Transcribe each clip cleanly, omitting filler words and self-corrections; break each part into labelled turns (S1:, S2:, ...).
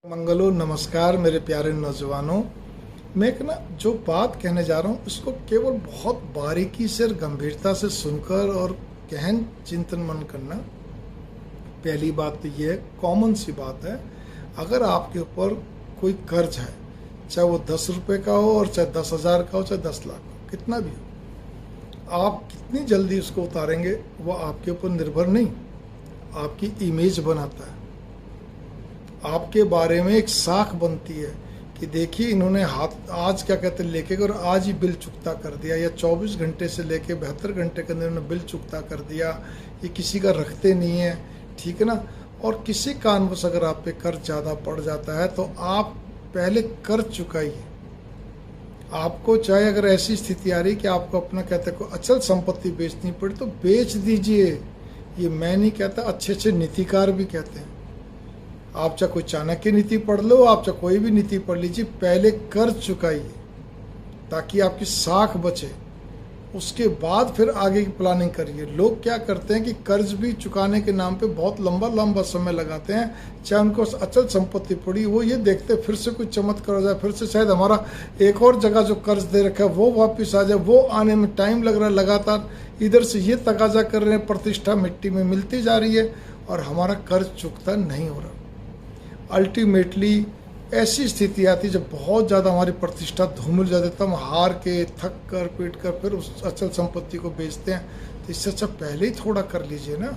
S1: मंगलो नमस्कार मेरे प्यारे नौजवानों। मैं एक जो बात कहने जा रहा हूँ उसको केवल बहुत बारीकी से और गंभीरता से सुनकर और गहन चिंतन मन करना। पहली बात तो ये कॉमन सी बात है, अगर आपके ऊपर कोई कर्ज है, चाहे वो 10 रुपये का हो और चाहे 10,000 का हो, चाहे 10 लाख हो, कितना भी हो, आप कितनी जल्दी उसको उतारेंगे वो आपके ऊपर निर्भर नहीं, आपकी इमेज बनाता है। आपके बारे में एक साख बनती है कि देखिए इन्होंने हाथ आज क्या कहते हैं लेके और आज ही बिल चुकता कर दिया, या 24 घंटे से लेके 72 घंटे के अंदर इन्होंने बिल चुकता कर दिया। ये किसी का रखते नहीं है, ठीक है ना। और किसी कारणवश अगर आप पे कर्ज ज़्यादा पड़ जाता है तो आप पहले कर्ज चुकाइए। आपको चाहे अगर ऐसी स्थिति आ रही कि आपको अपना कहते हैं कोई अचल संपत्ति बेचनी पड़े तो बेच दीजिए। ये मैं नहीं कहता, अच्छे नीतिकार भी कहते हैं। आप चाहे कोई चाणक्य नीति पढ़ लो, आप चाहे कोई भी नीति पढ़ लीजिए, पहले कर्ज चुकाइए ताकि आपकी साख बचे, उसके बाद फिर आगे की प्लानिंग करिए। लोग क्या करते हैं कि कर्ज भी चुकाने के नाम पे बहुत लंबा समय लगाते हैं, चाहे उनको अचल संपत्ति पड़ी, वो ये देखते फिर से कोई चमत्कार हो जाए, फिर से शायद हमारा एक और जगह जो कर्ज दे रखा है वो वापस आ जाए। वो आने में टाइम लग रहा है, लगातार इधर से ये तकाजा कर रहे हैं, प्रतिष्ठा मिट्टी में मिलती जा रही है और हमारा कर्ज चुकता नहीं हो रहा। अल्टीमेटली ऐसी स्थिति आती है जब बहुत ज़्यादा हमारी प्रतिष्ठा धूमिल जाती है, तो हम हार के थक कर पीट कर फिर उस अचल संपत्ति को बेचते हैं। तो इससे अच्छा पहले ही थोड़ा कर लीजिए ना।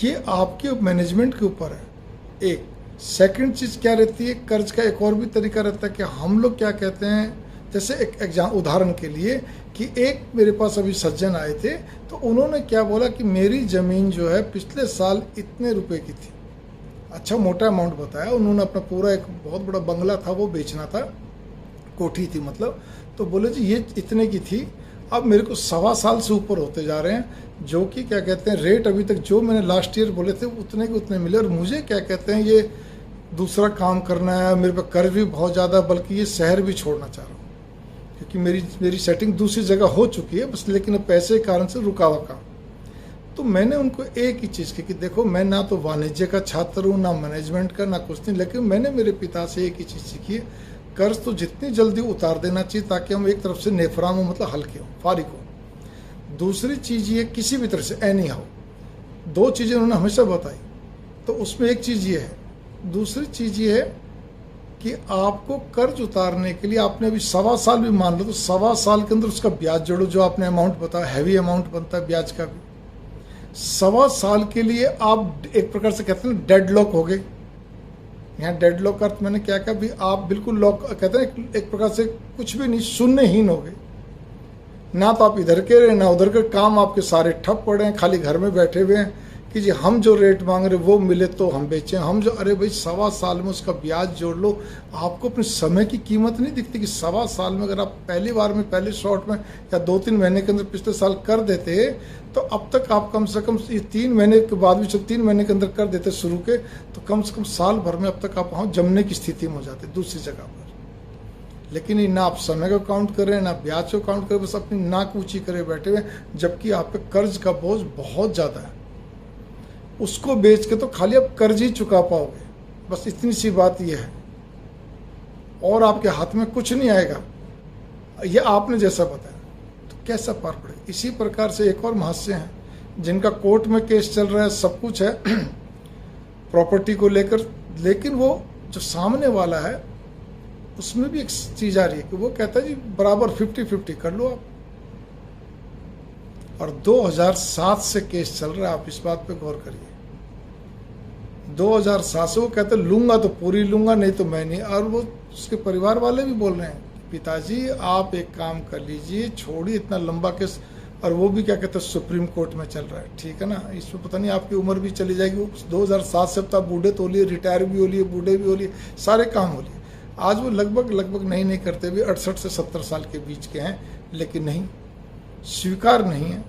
S1: ये आपके मैनेजमेंट के ऊपर है। एक सेकंड चीज़ क्या रहती है, कर्ज का एक और भी तरीका रहता है कि हम लोग क्या कहते हैं, जैसे एक एग्जाम उदाहरण के लिए कि एक मेरे पास अभी सज्जन आए थे, तो उन्होंने क्या बोला कि मेरी ज़मीन जो है पिछले साल इतने रुपए की थी। अच्छा मोटा अमाउंट बताया उन्होंने, अपना पूरा एक बहुत बड़ा बंगला था वो बेचना था, कोठी थी मतलब। तो बोले जी ये इतने की थी, अब मेरे को 1.25 साल से ऊपर होते जा रहे हैं, जो कि क्या कहते हैं रेट अभी तक जो मैंने लास्ट ईयर बोले थे उतने के उतने मिले, और मुझे क्या कहते हैं ये दूसरा काम करना है, मेरे पे कर्ज भी बहुत ज़्यादा, बल्कि ये शहर भी छोड़ना चाह रहा हूँ क्योंकि मेरी सेटिंग दूसरी जगह हो चुकी है बस, लेकिन पैसे के कारण से रुका हुआ काम। तो मैंने उनको एक ही चीज़ की कि देखो मैं ना तो वाणिज्य का छात्र हूँ, ना मैनेजमेंट का, ना कुछ नहीं, लेकिन मैंने मेरे पिता से एक ही चीज़ सीखी है, कर्ज तो जितनी जल्दी उतार देना चाहिए ताकि हम एक तरफ से नेफराम हो, मतलब हल्के हो, फारिग हो। दूसरी चीज़ ये किसी भी तरह से एनी हाउ, 2 चीज़ें उन्होंने हमेशा बताई। तो उसमें एक चीज़ ये है, दूसरी चीज़ ये है कि आपको कर्ज उतारने के लिए आपने अभी 1.25 साल भी मान लो तो 1.25 साल के अंदर उसका ब्याज जोड़ो, जो आपने अमाउंट बताया, हैवी अमाउंट बनता है ब्याज का भी। 1.25 साल के लिए आप एक प्रकार से कहते हैं डेडलॉक हो गए। यहाँ डेडलॉक का अर्थ मैंने क्या कहा, भी आप बिल्कुल लॉक कहते हैं एक प्रकार से कुछ भी नहीं, शून्यहीन हो गए। ना तो आप इधर के रहे ना उधर के, काम आपके सारे ठप पड़े हैं, खाली घर में बैठे हुए हैं कि जी हम जो रेट मांग रहे वो मिले तो हम बेचें, हम जो, अरे भाई 1.25 साल में उसका ब्याज जोड़ लो। आपको अपने समय की कीमत नहीं दिखती कि 1.25 साल में अगर आप पहली बार में पहले शॉट में या 2-3 महीने के अंदर पिछले साल कर देते तो अब तक आप कम से कम ये 3 महीने के बाद भी, जब 3 महीने के अंदर कर देते शुरू के, तो कम से कम साल भर में अब तक आप वहाँ जमने की स्थिति में हो जाते दूसरी जगह पर। लेकिन ये ना आप समय को काउंट करें ना ब्याज को काउंट करें, बस अपनी नाक ऊँची करे बैठे हुए, जबकि आप पे कर्ज का बोझ बहुत ज़्यादा है। उसको बेच के तो खाली आप कर्ज ही चुका पाओगे, बस इतनी सी बात यह है, और आपके हाथ में कुछ नहीं आएगा। ये आपने जैसा बताया तो कैसा पार पड़े। इसी प्रकार से एक और महाशय हैं जिनका कोर्ट में केस चल रहा है, सब कुछ है प्रॉपर्टी को लेकर, लेकिन वो जो सामने वाला है उसमें भी एक चीज आ रही है कि वो कहता है जी बराबर 50-50 कर लो आप। और 2007 से केस चल रहा है, आप इस बात पे गौर करिए। 2007 से वो कहते लूंगा तो पूरी लूंगा, नहीं तो मैं नहीं। और वो उसके परिवार वाले भी बोल रहे हैं पिताजी आप एक काम कर लीजिए, छोड़िए इतना लंबा केस। और वो भी क्या कहते हैं सुप्रीम कोर्ट में चल रहा है, ठीक है ना। इसमें पता नहीं आपकी उम्र भी चली जाएगी। 2007 से अब तक बूढ़े तो हो लिए, रिटायर भी हो लिए, बूढ़े भी हो लिए, सारे काम हो लिए। आज वो लगभग नहीं करते भी 68 से 70 साल के बीच के हैं, लेकिन नहीं, स्वीकार नहीं है।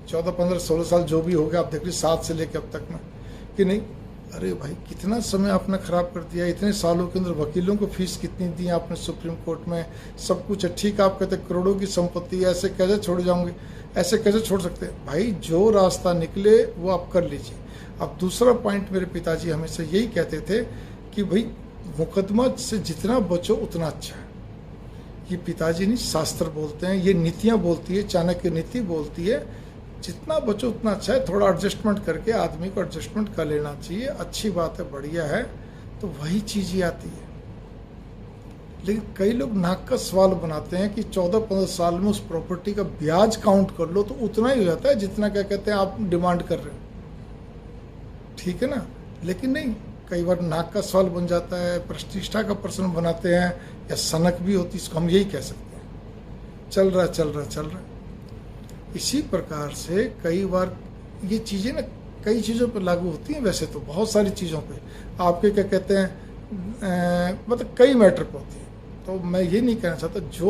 S1: 14, 15, 16 साल जो भी हो गया, आप देख लीजिए 7 से लेकर अब तक में कि नहीं। अरे भाई कितना समय आपने खराब कर दिया, इतने सालों के अंदर वकीलों को फीस कितनी दी आपने सुप्रीम कोर्ट में, सब कुछ है, ठीक है। आप कहते करोड़ों की संपत्ति है, ऐसे कैसे छोड़ जाओगे, ऐसे कैसे छोड़ सकते हैं भाई। जो रास्ता निकले वो आप कर लीजिए। अब दूसरा पॉइंट मेरे पिताजी हमेशा यही कहते थे कि भाई मुकदमा से जितना बचो उतना अच्छा है। ये पिताजी नहीं, शास्त्र बोलते हैं, ये नीतियाँ बोलती है, चाणक्य नीति बोलती है, जितना बचो उतना अच्छा है। थोड़ा एडजस्टमेंट करके आदमी को एडजस्टमेंट कर लेना चाहिए, अच्छी बात है, बढ़िया है, तो वही चीज़ ही आती है। लेकिन कई लोग नाक का सवाल बनाते हैं कि 14-15 साल में उस प्रॉपर्टी का ब्याज काउंट कर लो तो उतना ही हो जाता है जितना क्या कहते हैं आप डिमांड कर रहे हो, ठीक है ना। लेकिन नहीं, कई बार नाक का सवाल बन जाता है, प्रतिष्ठा का प्रश्न बनाते हैं, या सनक भी होती, इसको हम यही कह सकते हैं, चल रहा चल रहा चल रहा। इसी प्रकार से कई बार ये चीज़ें ना कई चीज़ों पर लागू होती हैं, वैसे तो बहुत सारी चीज़ों पे आपके क्या कहते हैं मतलब कई मैटर पर होती हैं। तो मैं ये नहीं कहना चाहता जो